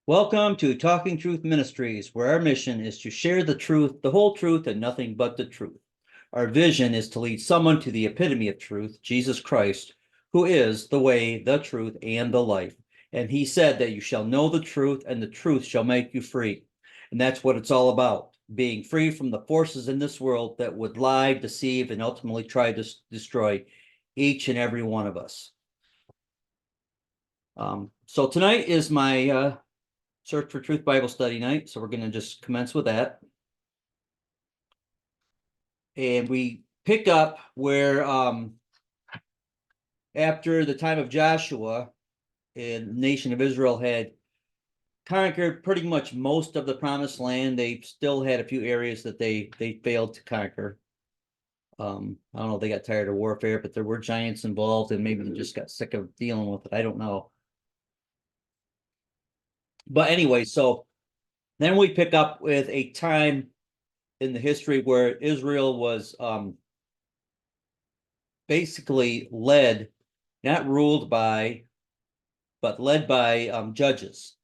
Welcome to Talking Truth Ministries, where our mission is to share the truth, the whole truth, and nothing but the truth. Our vision is to lead someone to the epitome of truth, Jesus Christ, who is the way, the truth, and the life. And he said that you shall know the truth, and the truth shall make you free. And that's what it's all about, being free from the forces in this world that would lie, deceive, and ultimately try to destroy each and every one of us. So tonight is my Search for Truth Bible Study night. So we're going to just commence with that. And we pick up where after the time of Joshua and the nation of Israel had conquered pretty much most of the promised land, they still had a few areas that they failed to conquer. I don't know if they got tired of warfare, but there were giants involved, and maybe they just got sick of dealing with it. I don't know. But anyway, so then we pick up with a time in the history where Israel was basically led, not ruled by, but led by judges.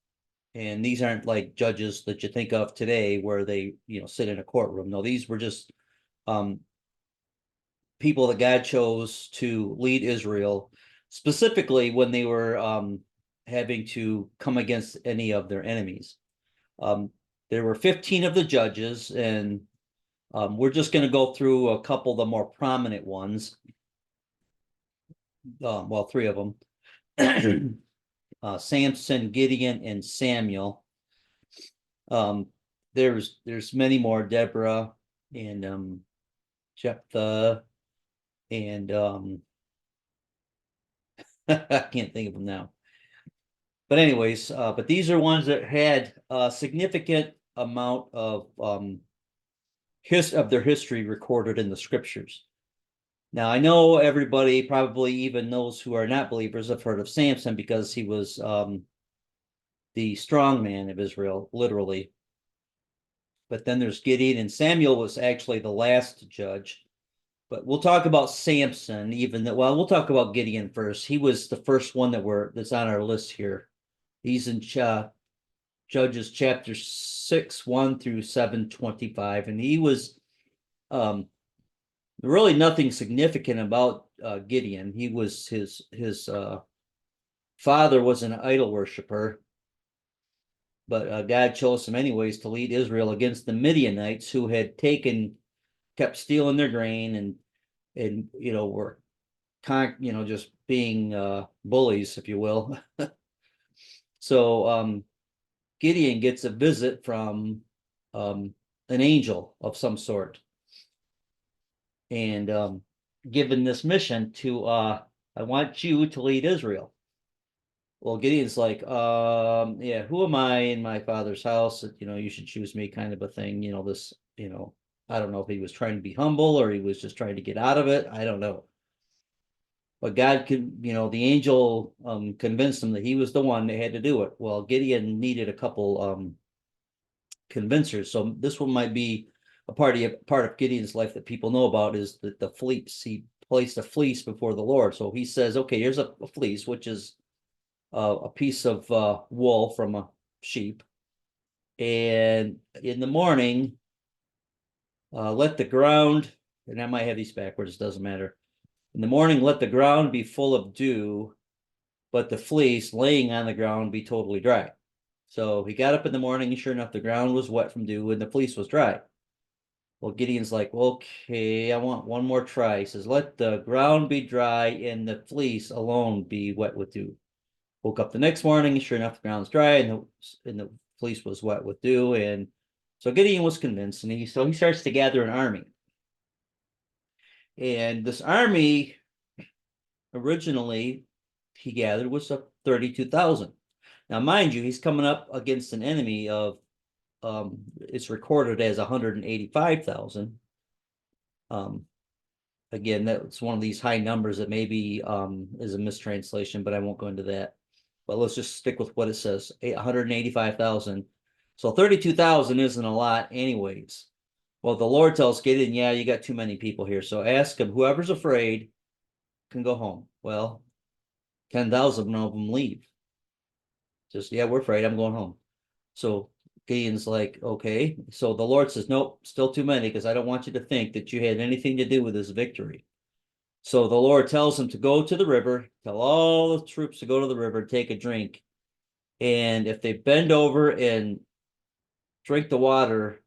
And these aren't like judges that you think of today where they, sit in a courtroom. No, these were just people that God chose to lead Israel, specifically when they were having to come against any of their enemies. There were 15 of the judges, and we're just going to go through a couple of the more prominent ones. Well, three of them. Samson, Gideon, and Samuel. There's many more, Deborah and Jephthah, and I can't think of them now. But anyways, but these are ones that had a significant amount of their history recorded in the scriptures. Now, I know everybody, probably even those who are not believers, have heard of Samson because he was the strong man of Israel, literally. But then there's Gideon, and Samuel was actually the last judge. But we'll talk about Samson, we'll talk about Gideon first. He was the first one that's on our list here. He's in Judges chapter 6, 1 through 7:25, and he was really nothing significant about Gideon. He was his father was an idol worshiper, but God chose him anyways to lead Israel against the Midianites, who had kept stealing their grain and were just being bullies, if you will. So Gideon gets a visit from an angel of some sort, and given this mission to I want you to lead Israel. Well, Gideon's like, yeah, who am I in my father's house that you should choose me, kind of a thing. I don't know if he was trying to be humble or he was just trying to get out of it. I don't know. But God the angel convinced him that he was the one that had to do it. Well, Gideon needed a couple convincers. So this one might be a part of Gideon's life that people know about, is that the fleece. He placed a fleece before the Lord. So he says, okay, here's a fleece, which is a piece of wool from a sheep. And in the morning, let the ground, and I might have these backwards, doesn't matter. In the morning, let the ground be full of dew, but the fleece laying on the ground be totally dry. So he got up in the morning, and sure enough, the ground was wet from dew and the fleece was dry. Well, Gideon's like, okay, I want one more try. He says, let the ground be dry and the fleece alone be wet with dew. Woke up the next morning, sure enough, the ground's dry and the fleece was wet with dew. And so Gideon was convinced, and he starts to gather an army. And this army, originally, he gathered was 32,000. Now, mind you, he's coming up against an enemy of, it's recorded as 185,000. Again, that's one of these high numbers that maybe is a mistranslation, but I won't go into that. But let's just stick with what it says, 185,000. So 32,000 isn't a lot anyways. Well, the Lord tells Gideon, yeah, you got too many people here. So ask him, whoever's afraid can go home. Well, 10,000 of them leave. Just, yeah, we're afraid, I'm going home. So Gideon's like, okay. So the Lord says, nope, still too many, because I don't want you to think that you had anything to do with this victory. So the Lord tells him to go to the river, tell all the troops to go to the river, take a drink. And if they bend over and drink the water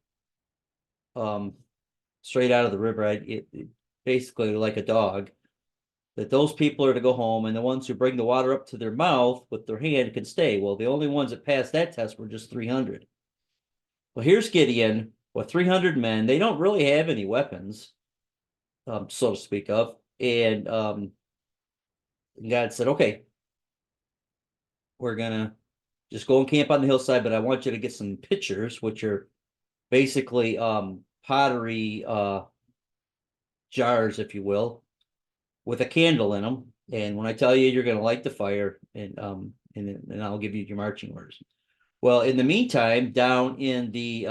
um, straight out of the river, basically like a dog, that those people are to go home, and the ones who bring the water up to their mouth with their hand can stay. Well, the only ones that passed that test were just 300. Well, here's Gideon with 300 men. They don't really have any weapons, so to speak of. And God said, okay, we're gonna just go and camp on the hillside, but I want you to get some pitchers, which are basically pottery jars, if you will, with a candle in them. And when I tell you, you're gonna light the fire, and I'll give you your marching orders. Well, in the meantime, down in the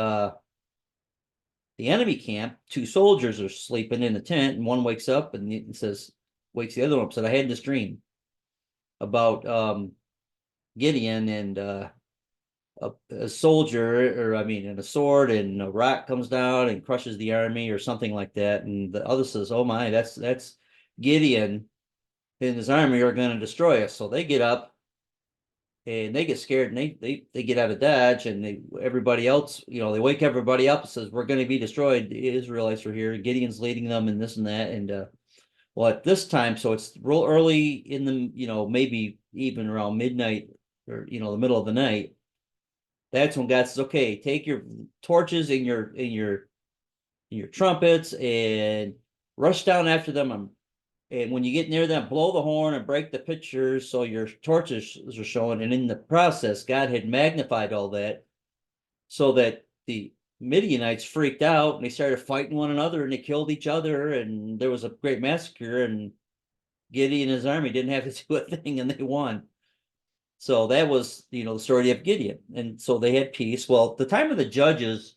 enemy camp, two soldiers are sleeping in the tent, and one wakes up and says, wakes the other one up, said, I had this dream about Gideon, and a soldier, or I mean, and a sword, and a rock comes down and crushes the army, or something like that. And the other says, oh my, that's Gideon and his army are going to destroy us. So they get up and they get scared, and they get out of Dodge, and everybody else, they wake everybody up and says, we're going to be destroyed. The Israelites are here. Gideon's leading them, and this and that. And well, at this time, so it's real early in the, maybe even around midnight, or the middle of the night. That's when God says, okay, take your torches and your trumpets and rush down after them. And when you get near them, blow the horn and break the pitchers so your torches are showing. And in the process, God had magnified all that so that the Midianites freaked out, and they started fighting one another, and they killed each other, and there was a great massacre, and Gideon and his army didn't have to do a thing, and they won. So that was, the story of Gideon. And so they had peace. Well, the time of the judges,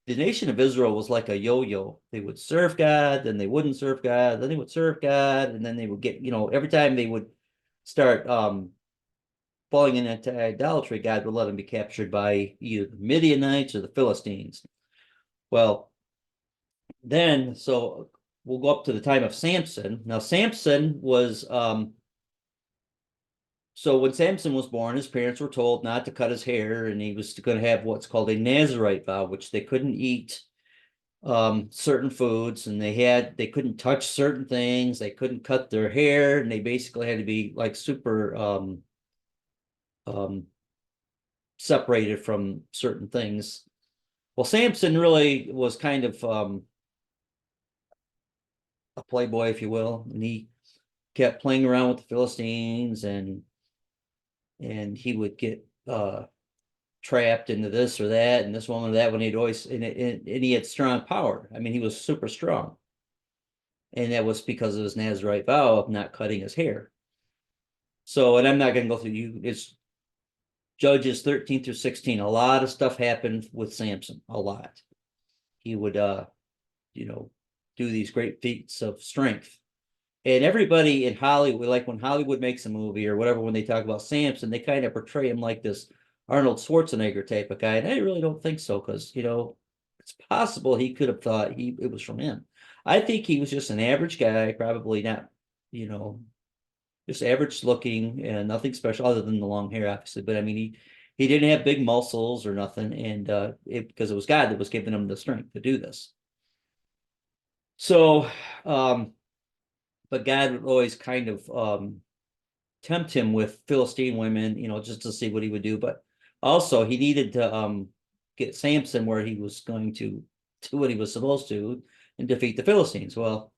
the nation of Israel was like a yo-yo. They would serve God, then they wouldn't serve God, then they would serve God, and then they would get, every time they would start falling into idolatry, God would let them be captured by either the Midianites or the Philistines. Well, then, so we'll go up to the time of Samson. Now, Samson was so when Samson was born, his parents were told not to cut his hair, and he was going to have what's called a Nazarite vow, which they couldn't eat certain foods, and they couldn't touch certain things, they couldn't cut their hair, and they basically had to be like super um, separated from certain things. Well, Samson really was kind of a playboy, if you will, and he kept playing around with the Philistines, and he would get trapped into this or that and this one or that, when he'd always, and he had strong power. I mean, he was super strong, and that was because of his Nazarite vow of not cutting his hair. So, and I'm not going to go through it's Judges 13 through 16. A lot of stuff happened with Samson, a lot. He would do these great feats of strength. And everybody in Hollywood, like when Hollywood makes a movie or whatever, when they talk about Samson, they kind of portray him like this Arnold Schwarzenegger type of guy. And I really don't think so, because, it's possible he could have thought it was from him. I think he was just an average guy, probably not, just average looking, and nothing special other than the long hair, obviously. But I mean, he didn't have big muscles or nothing. And because it was God that was giving him the strength to do this. So, but God would always kind of tempt him with Philistine women, just to see what he would do. But also he needed to get Samson where he was going to do what he was supposed to and defeat the Philistines. Well,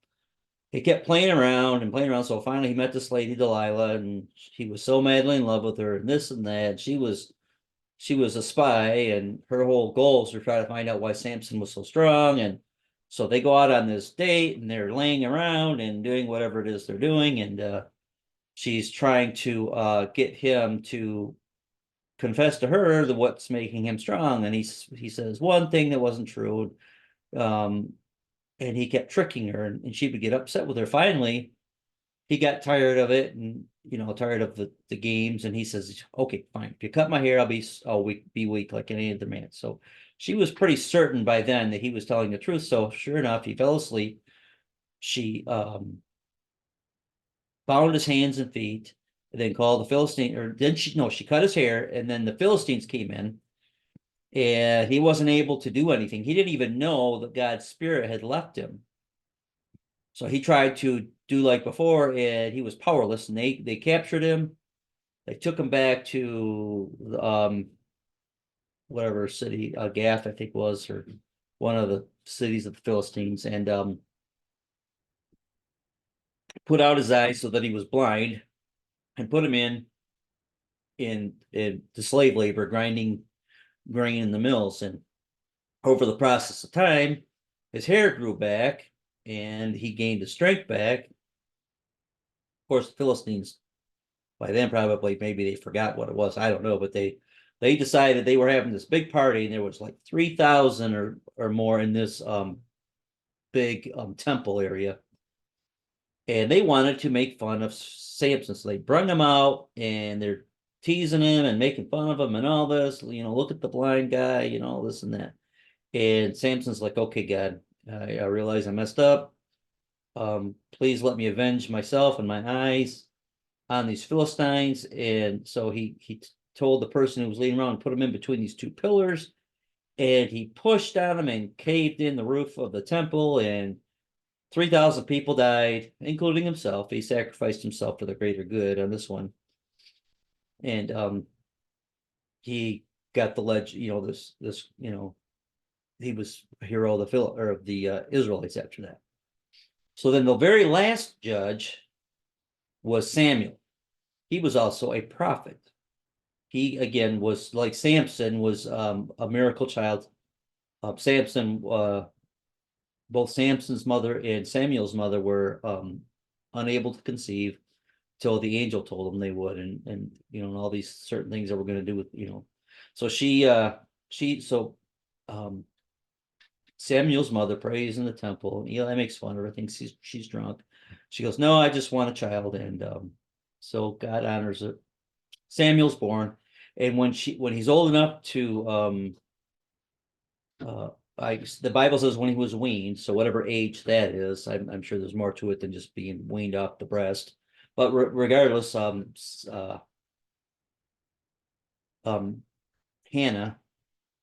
he kept playing around and playing around. So finally he met this lady, Delilah, and he was so madly in love with her and this and that. She was a spy, and her whole goal was to try to find out why Samson was so strong. And so they go out on this date, and they're laying around and doing whatever it is they're doing. And she's trying to get him to confess to her that what's making him strong. And he says one thing that wasn't true. And he kept tricking her, and she would get upset with her. Finally, he got tired of it, and tired of the games, and he says, okay, fine, if you cut my hair, be weak like any other man. So she was pretty certain by then that he was telling the truth. So sure enough, he fell asleep. She bound his hands and feet, and then called the Philistine, or then she cut his hair, and then the Philistines came in, and he wasn't able to do anything. He didn't even know that God's spirit had left him. So he tried to do like before, and he was powerless, and they captured him. They took him back to whatever city, Gath, I think was, or one of the cities of the Philistines, and put out his eyes so that he was blind, and put him in the slave labor, grinding grain in the mills. And over the process of time, his hair grew back, and he gained his strength back. Of course, the Philistines, by then probably maybe they forgot what it was. I don't know, but they decided they were having this big party, and there was like 3,000 or more in this big temple area, and they wanted to make fun of Samson. So they brung him out, and they're teasing him and making fun of him and all this. Look at the blind guy, this and that. And Samson's like, okay, God, I realize I messed up. Please let me avenge myself and my eyes on these Philistines. And so he told the person who was leading around, put him in between these two pillars, and he pushed on them and caved in the roof of the temple, and 3,000 people died, including himself. He sacrificed himself for the greater good on this one. And he got the legend, this he was a hero of the Israelites after that. So then the very last judge was Samuel. He was also a prophet. He again was like Samson, was a miracle child. Samson, both Samson's mother and Samuel's mother were unable to conceive till the angel told them they would, and all these certain things that we're going to do with So Samuel's mother prays in the temple, and Eli makes fun of her, thinks she's drunk. She goes, no, I just want a child. And so God honors it. Samuel's born, and when he's old enough to the Bible says when he was weaned, so whatever age that is, I'm sure there's more to it than just being weaned off the breast. But regardless, Hannah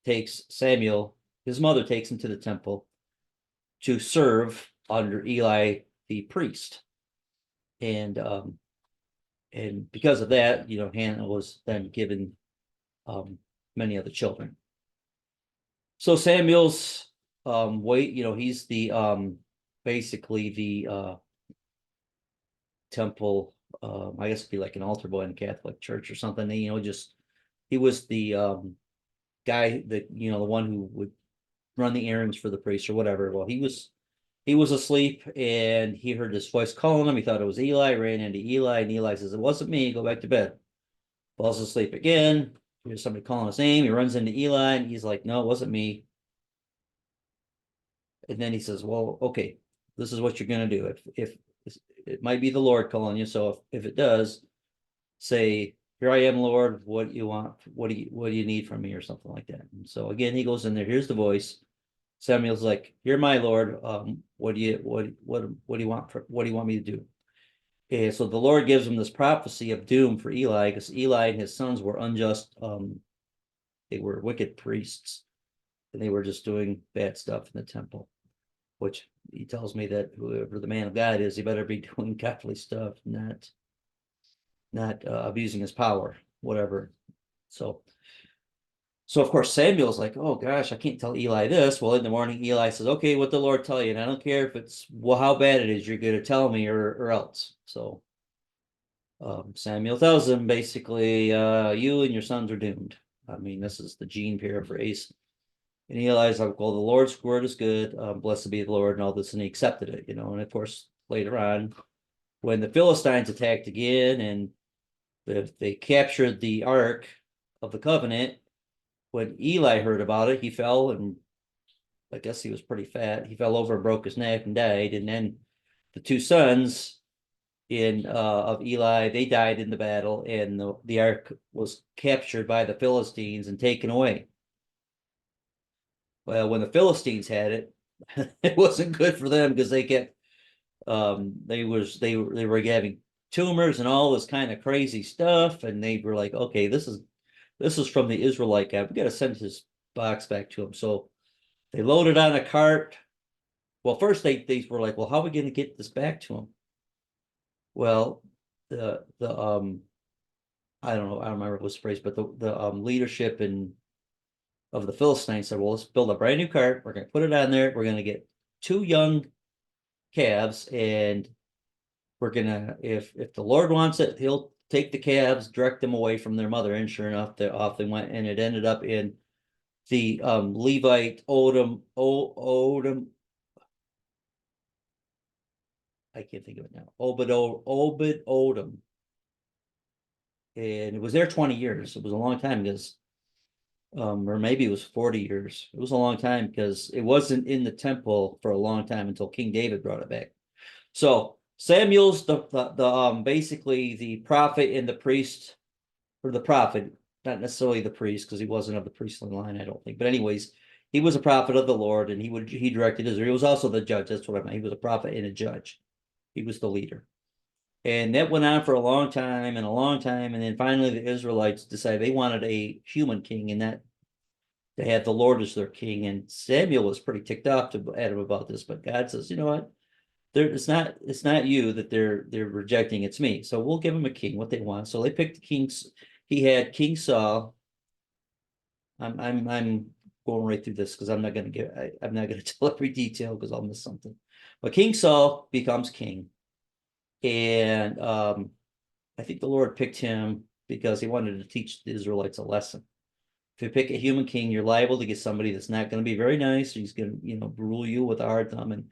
takes Samuel, his mother takes him to the temple to serve under Eli the priest. And because of that, Hannah was then given many other children. So Samuel's he's the basically the temple, I guess it'd be like an altar boy in the Catholic Church or something. He was the guy that the one who would run the errands for the priest or whatever. Well, he was asleep, and he heard this voice calling him. He thought it was Eli, ran into Eli, and Eli says, it wasn't me, go back to bed. Falls asleep again. Here's somebody calling his name. He runs into Eli, and he's like, no, it wasn't me. And then he says, well, okay, this is what you're going to do. If it might be the Lord calling you. So if it does, say, here I am, Lord, what do you want? What do you need from me, or something like that? And so again, he goes in there, here's the voice. Samuel's like, you're my Lord. What do you want me to do? And so the Lord gives him this prophecy of doom for Eli, because Eli and his sons were unjust. They were wicked priests, and they were just doing bad stuff in the temple, which he tells me that whoever the man of God is, he better be doing godly stuff, not abusing his power, whatever. So of course Samuel's like, oh gosh, I can't tell Eli this. Well, in the morning, Eli says, okay, what the Lord tell you, and I don't care if it's how bad it is, you're going to tell me or else. So Samuel tells him basically, you and your sons are doomed. I mean, this is the Gene paraphrase. And Eli's like, well, the Lord's word is good. Blessed be the Lord, and all this. And he accepted it, And of course, later on, when the Philistines attacked again, and they captured the Ark of the Covenant, when Eli heard about it, he fell, and I guess he was pretty fat. He fell over and broke his neck and died. And then the two sons of Eli, they died in the battle, and the ark was captured by the Philistines and taken away. Well, when the Philistines had it, it wasn't good for them because they kept they were having tumors and all this kind of crazy stuff, and they were like, okay, this is from the Israelite guy. We got to send his box back to him. So they loaded on a cart. Well, first they were like, well, how are we going to get this back to him? Well, the I don't know, I don't remember what was the phrase, but the leadership of the Philistines said, well, let's build a brand new cart. We're going to put it on there. We're going to get two young calves, and we're gonna, if the Lord wants it, he'll take the calves, direct them away from their mother. And sure enough, they off they went, and it ended up in the Levite Odom. I can't think of it now. Obed Odom. And it was there 20 years. It was a long time because or maybe it was 40 years. It was a long time because it wasn't in the temple for a long time until King David brought it back. So Samuel's the basically the prophet and the priest, or the prophet, not necessarily the priest, because he wasn't of the priestly line, I don't think. But anyways, he was a prophet of the Lord, and he directed Israel. He was also the judge. That's what I meant. He was a prophet and a judge. He was the leader. And that went on for a long time and a long time. And then finally the Israelites decided they wanted a human king, and that they had the Lord as their king. And Samuel was pretty ticked off at him about this, but God says, you know what? It's not you that they're rejecting, it's me. So we'll give them a king, what they want. So they picked the kings. He had King Saul. I'm going right through this because I'm not going to tell every detail because I'll miss something. But King Saul becomes king, and I think the Lord picked him because he wanted to teach the Israelites a lesson. If you pick a human king, you're liable to get somebody that's not going to be very nice. He's going to, rule you with a hard thumb and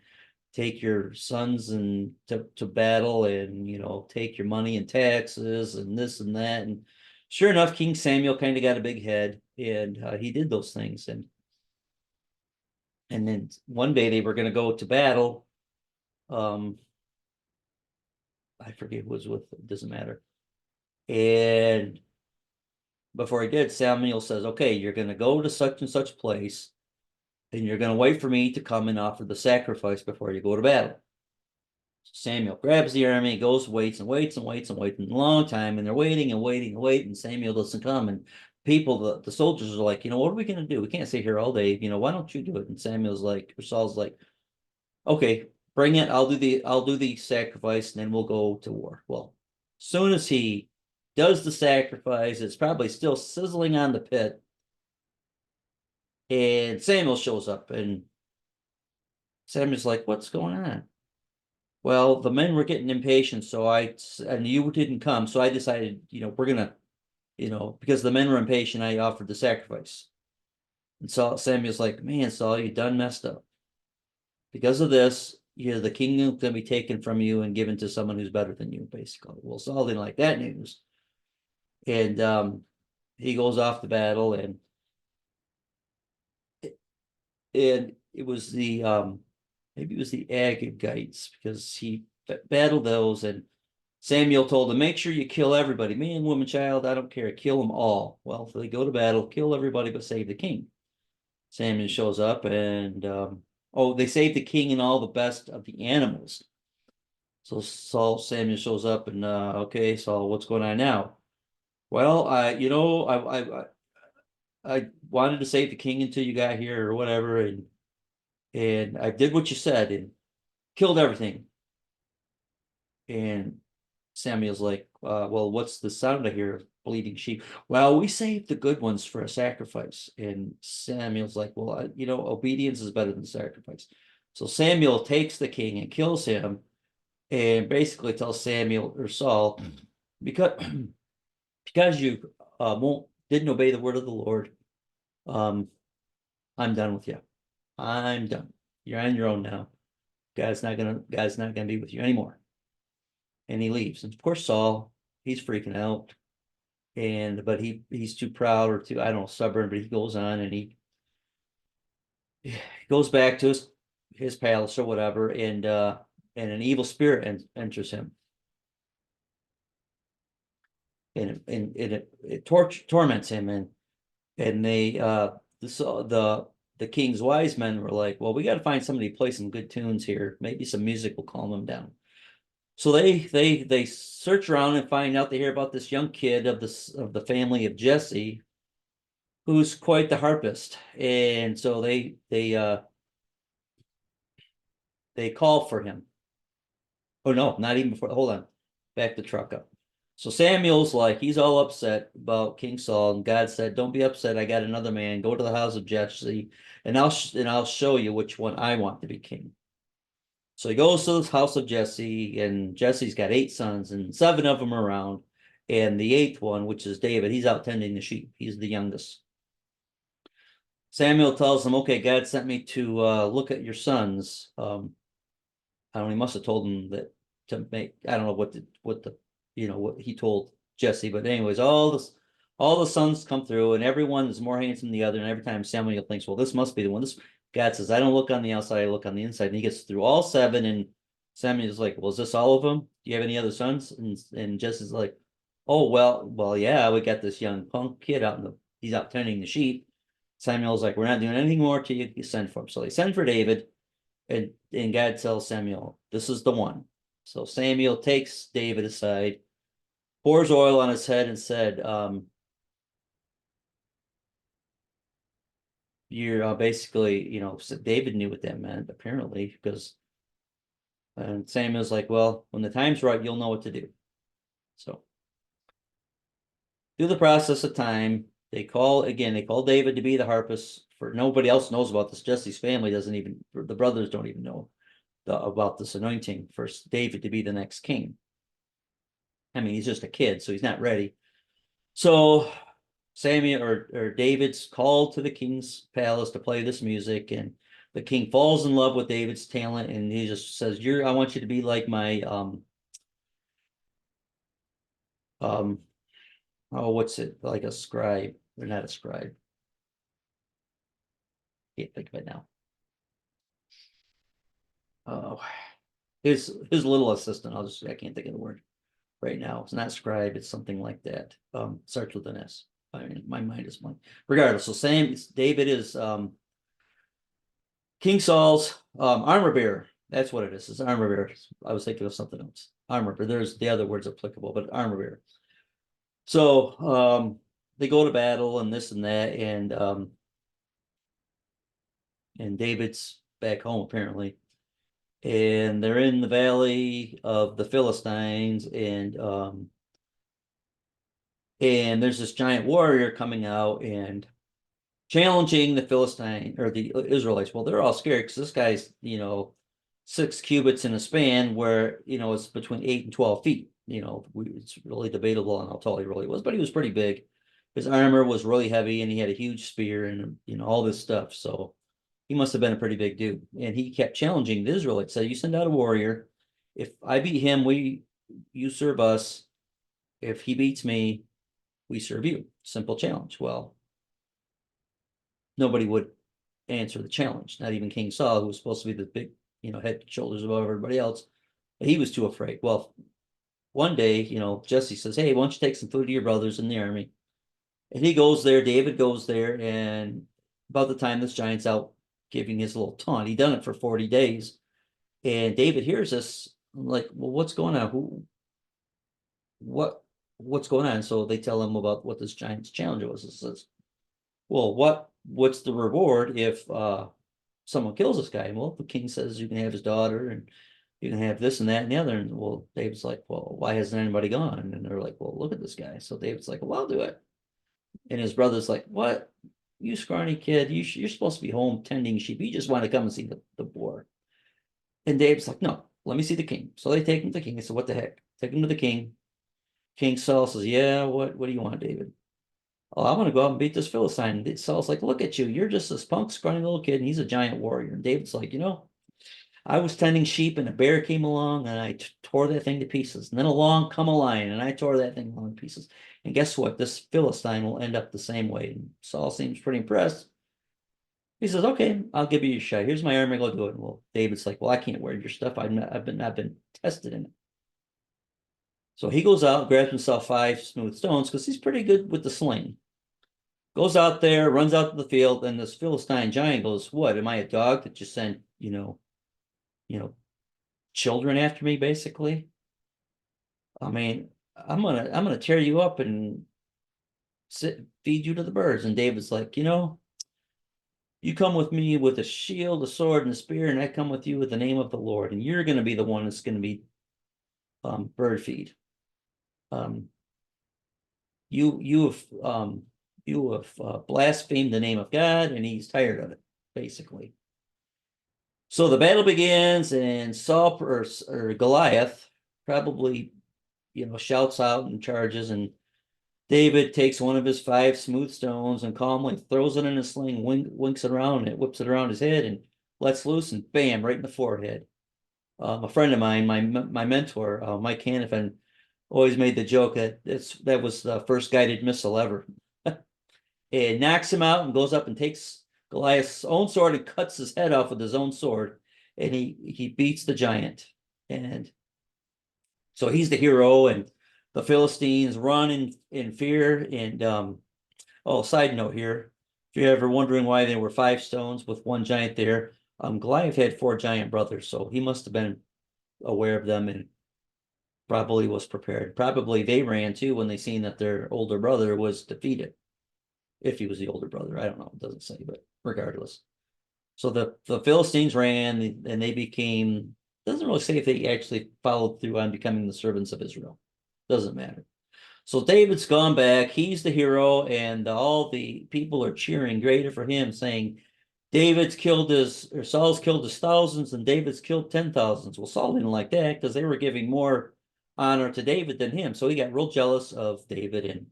take your sons and to battle, and take your money and taxes and this and that. And sure enough, King Samuel kind of got a big head, and he did those things. And then one day they were going to go to battle. I forget who was with, it doesn't matter. And before he did, Samuel says, okay, you're going to go to such and such place, and you're going to wait for me to come and offer the sacrifice before you go to battle. Samuel grabs the army, goes, waits and waits and waits and waits a long time, and they're waiting and waiting and waiting, and Samuel doesn't come. And the soldiers are like, what are we going to do? We can't stay here all day. Why don't you do it? And Saul's like, okay, bring it. I'll do the sacrifice, and then we'll go to war. Well, as soon as he does the sacrifice, it's probably still sizzling on the pit, and Samuel shows up, and Samuel's like, what's going on? Well, the men were getting impatient, and you didn't come, so I decided, we're gonna, because the men were impatient, I offered the sacrifice. And Samuel's like, man, Saul, you done messed up. Because of this, the kingdom's gonna be taken from you and given to someone who's better than you, basically. Well, Saul didn't like that news. And he goes off to battle, and it was maybe it was the Agagites, because he battled those, and Samuel told them, make sure you kill everybody, man, woman, child, I don't care, kill them all. Well, if they go to battle, kill everybody but save the king. Samuel shows up, and they saved the king and all the best of the animals. So Samuel shows up, and okay, Saul, what's going on now? Well, I wanted to save the king until you got here or whatever, and I did what you said and killed everything. And Samuel's like, well, what's the sound I hear? Bleeding sheep. Well, we saved the good ones for a sacrifice. And Samuel's like, well, obedience is better than sacrifice. So Samuel takes the king and kills him, and basically tells Samuel or Saul, because you didn't obey the word of the Lord, I'm done with you. I'm done. You're on your own now. God's not gonna be with you anymore. And he leaves. And of course, Saul, he's freaking out. But he's too proud, or too, I don't know, stubborn, but he goes on, and he goes back to his palace or whatever, and an evil spirit enters him. it torments him, and they the king's wise men were like, well, we got to find somebody to play some good tunes here. Maybe some music will calm him down. So they search around and find out. They hear about this young kid of the family of Jesse, who's quite the harpist, and so they call for him. Oh no, not even before. Hold on, back the truck up. So Samuel's like, he's all upset about King Saul, and God said, "Don't be upset. I got another man. Go to the house of Jesse, and I'll show you which one I want to be king." So he goes to the house of Jesse, and Jesse's got 8 sons, and 7 of them are around. And the 8th one, which is David, he's out tending the sheep. He's the youngest. Samuel tells him, "Okay, God sent me to look at your sons." I don't know, he must have told him that to make, I don't know what he told Jesse, but anyways, all the sons come through, and everyone is more handsome than the other, and every time Samuel thinks, well, this must be the one. This God says, I don't look on the outside, I look on the inside. And he gets through all 7, and Samuel's like, well, is this all of them? Do you have any other sons? And Jesse's like, oh, well, yeah, we got this young punk kid he's out tending the sheep. Samuel's like, we're not doing anything more till you send for him. So they send for David. And God tells Samuel, this is the one. So Samuel takes David aside, pours oil on his head, and said, you're basically, David knew what that meant, apparently, because, and Samuel's like, well, when the time's right, you'll know what to do. So through the process of time, they call David to be the harpist. For nobody else knows about this. Jesse's family doesn't even, the brothers don't even know about this anointing for David to be the next king. I mean, he's just a kid, so he's not ready. So Samuel or David's called to the king's palace to play this music, and the king falls in love with David's talent, and he just says, I want you to be like my oh, what's it, like a scribe? Or not a scribe. Can't think of it now. Oh, his little assistant. I can't think of the word right now. It's not scribe, it's something like that. Starts with an S. I mean, my mind is blank. Regardless, so David is King Saul's armor bearer. That's what it is. It's armor bearer. I was thinking of something else. Armor bearer. There's the other words applicable, but armor bearer. So they go to battle and this and that, and David's back home apparently. And they're in the valley of the Philistines, and there's this giant warrior coming out and challenging the Philistine or the Israelites. Well, they're all scared because this guy's, 6 cubits in a span where, it's between 8 and 12 feet. It's really debatable on how tall he really was, but he was pretty big. His armor was really heavy, and he had a huge spear and, all this stuff. So he must have been a pretty big dude. And he kept challenging the Israelites. Said, you send out a warrior. If I beat him, you serve us. If he beats me, we serve you. Simple challenge. Well, nobody would answer the challenge. Not even King Saul, who was supposed to be the big, head and shoulders above everybody else. But he was too afraid. Well, one day, Jesse says, hey, why don't you take some food to your brothers in the army? And he goes there, David goes there, and about the time this giant's out giving his little taunt, he'd done it for 40 days. And David hears this. I'm like, well, what's going on? What's going on? So they tell him about what this giant's challenge was. It says, well, what's the reward if someone kills this guy? Well, the king says you can have his daughter, and you can have this and that and the other. And well, David's like, well, why hasn't anybody gone? And they're like, well, look at this guy. So David's like, well, I'll do it. And his brother's like, what? You scrawny kid, you're supposed to be home tending sheep. You just want to come and see the war. And Dave's like, no, let me see the king. So they take him to the king. He said, what the heck? Take him to the king. King Saul says, yeah, what do you want, David? Oh, I want to go out and beat this Philistine. And Saul's like, look at you. You're just this punk, scrawny little kid, and he's a giant warrior. And David's like, I was tending sheep, and a bear came along, and I tore that thing to pieces. And then along come a lion, and I tore that thing along to pieces. And guess what? This Philistine will end up the same way. And Saul seems pretty impressed. He says, okay, I'll give you your shot. Here's my armor, go do it. Well, David's like, well, I can't wear your stuff. I've not been tested in it. So he goes out, grabs himself 5 smooth stones because he's pretty good with the sling. Goes out there, runs out to the field, and this Philistine giant goes, "What? Am I a dog that just sent, you know, children after me, basically? I mean, I'm gonna tear you up and feed you to the birds." And David's like, you come with me with a shield, a sword, and a spear, and I come with you with the name of the Lord, and you're gonna be the one that's gonna be bird feed. Um, you have blasphemed the name of God, and he's tired of it, basically. So the battle begins, and Saul or Goliath probably, shouts out and charges, and David takes one of his 5 smooth stones and calmly throws it in a sling, winks it around, and it whips it around his head and lets loose, and bam, right in the forehead. A friend of mine, my mentor, Mike Hanifin, always made the joke that was the first guided missile ever. It knocks him out and goes up and takes Goliath's own sword and cuts his head off with his own sword, and he beats the giant. And so he's the hero, and the Philistines run in fear. And side note here, if you're ever wondering why there were 5 stones with one giant there, Goliath had 4 giant brothers, so he must have been aware of them and probably was prepared. Probably they ran too when they seen that their older brother was defeated. If he was the older brother, I don't know, it doesn't say, but regardless. So the Philistines ran, and they became, doesn't really say if they actually followed through on becoming the servants of Israel. Doesn't matter. So David's gone back, he's the hero, and all the people are cheering greater for him, saying, Saul's killed his thousands and David's killed 10,000s. Well, Saul didn't like that because they were giving more honor to David than him. So he got real jealous of David.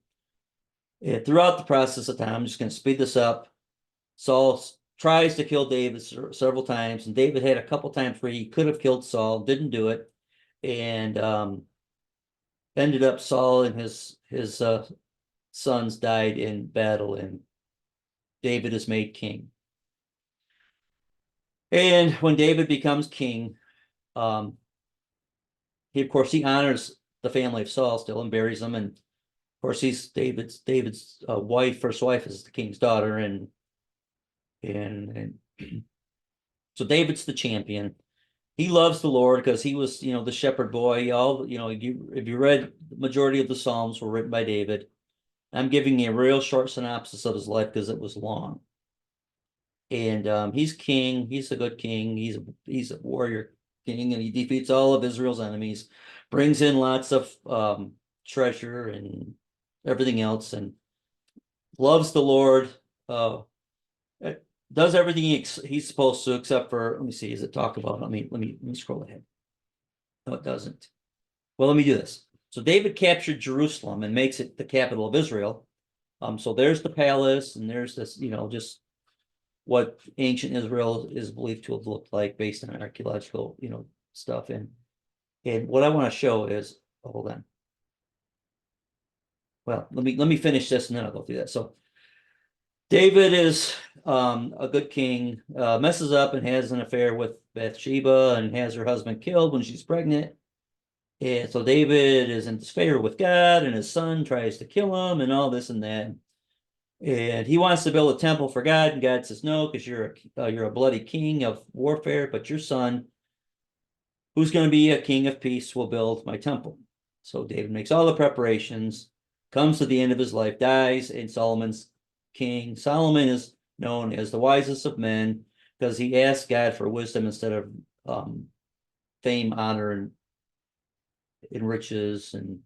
And throughout the process of time, I'm just going to speed this up. Saul tries to kill David several times, and David had a couple times where he could have killed Saul, didn't do it, and ended up Saul and his sons died in battle, and David is made king. And when David becomes king, he of course he honors the family of Saul still and buries them, and of course he's David's first wife is the king's daughter, and so David's the champion. He loves the Lord because he was, the shepherd boy. If you read, the majority of the Psalms were written by David. I'm giving you a real short synopsis of his life because it was long. And he's king. He's a good king. He's a warrior king, and he defeats all of Israel's enemies, brings in lots of treasure and everything else, and loves the Lord. Does everything he's supposed to, except for, let me see, does it talk about, let me scroll ahead. No, it doesn't. Well, let me do this. So David captured Jerusalem and makes it the capital of Israel. So there's the palace, and there's this, just what ancient Israel is believed to have looked like based on archaeological, stuff. And what I want to show is, hold on. Well, let me finish this and then I'll go through that. So David is a good king, messes up and has an affair with Bathsheba and has her husband killed when she's pregnant. And so David is in disfavor with God, and his son tries to kill him and all this and that. And he wants to build a temple for God, and God says, no, because you're a bloody king of warfare, but your son, who's going to be a king of peace, will build my temple. So David makes all the preparations, comes to the end of his life, dies, and Solomon's king. Solomon is known as the wisest of men because he asked God for wisdom instead of fame, honor, and riches and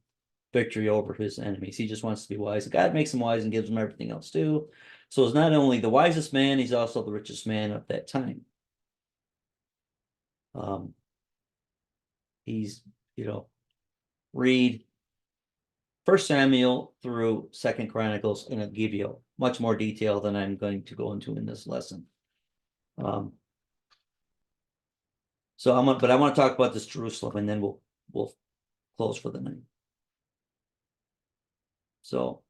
victory over his enemies. He just wants to be wise. God makes him wise and gives him everything else too. So he's not only the wisest man, he's also the richest man of that time. He's, read First Samuel through Second Chronicles, and it'll give you much more detail than I'm going to go into in this lesson. So I want to talk about this Jerusalem, and then we'll close for the night. So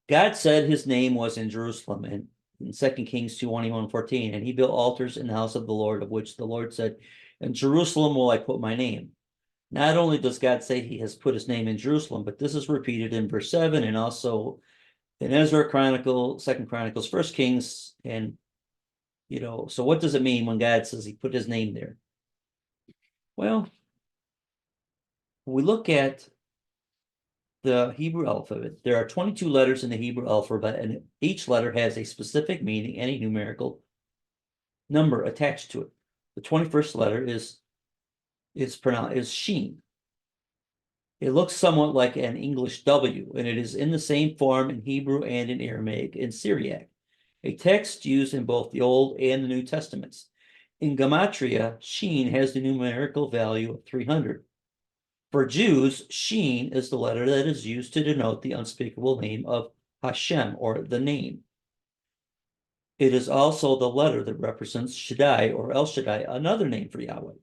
God said his name was in Jerusalem, and in 2 Kings 2:21-14, and he built altars in the house of the Lord, of which the Lord said, in Jerusalem will I put my name. Not only does God say he has put his name in Jerusalem, but this is repeated in verse 7 and also in Ezra Chronicle, Second Chronicles, First Kings, and so what does it mean when God says he put his name there? Well, we look at the Hebrew alphabet. There are 22 letters in the Hebrew alphabet, and each letter has a specific meaning and a numerical number attached to it. The 21st letter is Sheen. It looks somewhat like an English W, and it is in the same form in Hebrew and in Aramaic and Syriac, a text used in both the Old and the New Testaments. In Gematria, Sheen has the numerical value of 300. For Jews, Sheen is the letter that is used to denote the unspeakable name of Hashem, or the name. It is also the letter that represents Shaddai, or El Shaddai, another name for Yahweh.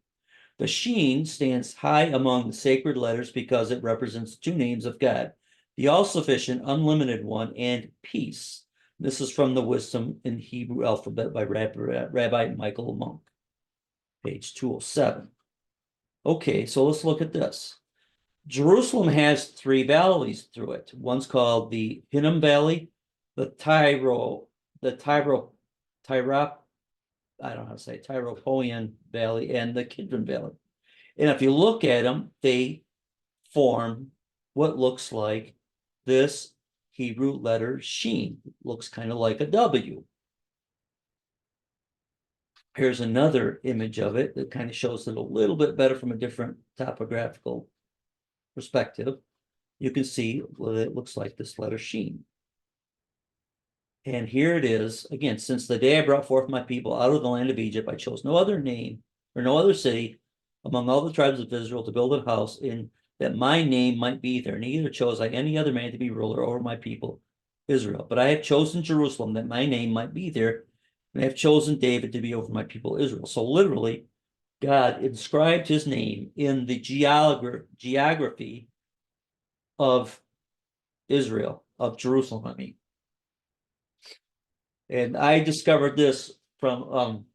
The Sheen stands high among the sacred letters because it represents two names of God, the all-sufficient, unlimited one, and peace. This is from the Wisdom in Hebrew Alphabet by Rabbi Michael Monk, page 207. Okay, so let's look at this. Jerusalem has three valleys through it. One's called the Hinnom Valley, the Tyropoeon Valley, and the Kidron Valley. And if you look at them, they form what looks like this Hebrew letter Sheen. It looks kind of like a W. Here's another image of it that kind of shows it a little bit better from a different topographical perspective. You can see what it looks like, this letter Sheen. And here it is, again, since the day I brought forth my people out of the land of Egypt, I chose no other name or no other city among all the tribes of Israel to build a house in that my name might be there. Neither chose I any other man to be ruler over my people, Israel. But I have chosen Jerusalem that my name might be there, and I have chosen David to be over my people, Israel. So literally, God inscribed his name in the geography of Israel, of Jerusalem, I mean. And I discovered this from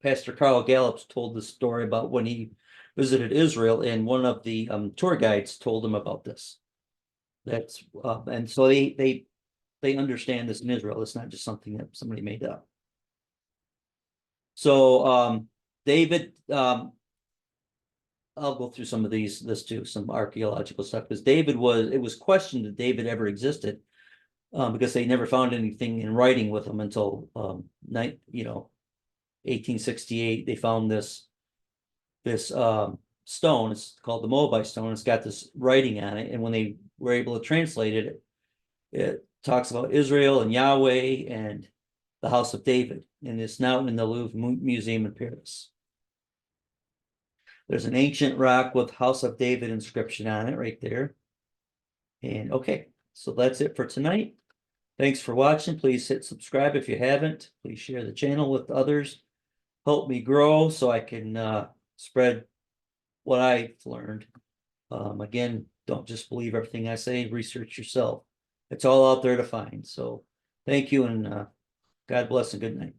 Pastor Carl Gallups told this story about when he visited Israel, and one of the tour guides told him about this. That's and so they understand this in Israel. It's not just something that somebody made up. So David, I'll go through some of this too, some archaeological stuff, because it was questioned that David ever existed. Because they never found anything in writing with him until 1868. They found this stone. It's called the Moabite stone. It's got this writing on it, and when they were able to translate it, it talks about Israel and Yahweh and the house of David, and it's now in the Louvre Museum in Paris. There's an ancient rock with House of David inscription on it right there. And okay, so that's it for tonight. Thanks for watching. Please hit subscribe if you haven't. Please share the channel with others. Help me grow so I can spread what I've learned. Again, don't just believe everything I say. Research yourself. It's all out there to find. So thank you, and God bless and good night.